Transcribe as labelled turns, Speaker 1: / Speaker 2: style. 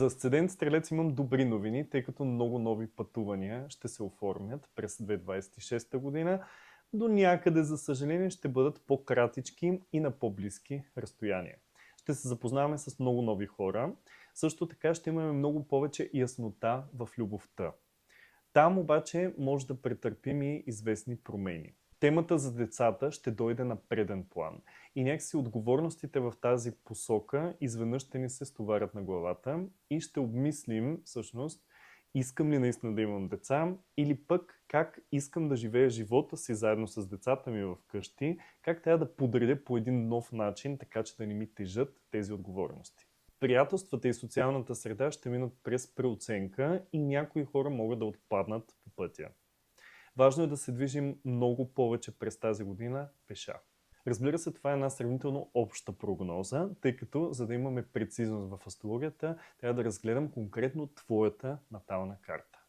Speaker 1: За Асцендент Стрелец имам добри новини, тъй като много нови пътувания ще се оформят през 2026 година. До някъде, за съжаление, ще бъдат по-кратички и на по-близки разстояния. Ще се запознаваме с много нови хора. Също така ще имаме много повече яснота в любовта. Там обаче може да претърпим и известни промени. Темата за децата ще дойде на преден план и някакси отговорностите в тази посока изведнъж ще ни се стоварят на главата и ще обмислим всъщност искам ли наистина да имам деца или пък как искам да живея живота си заедно с децата ми вкъщи, как трябва да подредя по един нов начин, така че да не ми тежат тези отговорности. Приятелствата и социалната среда ще минат през преоценка и някои хора могат да отпаднат по пътя. Важно е да се движим много повече през тази година пеша. Разбира се, това е една сравнително обща прогноза, тъй като за да имаме прецизност в астрологията, трябва да разгледам конкретно твоята натална карта.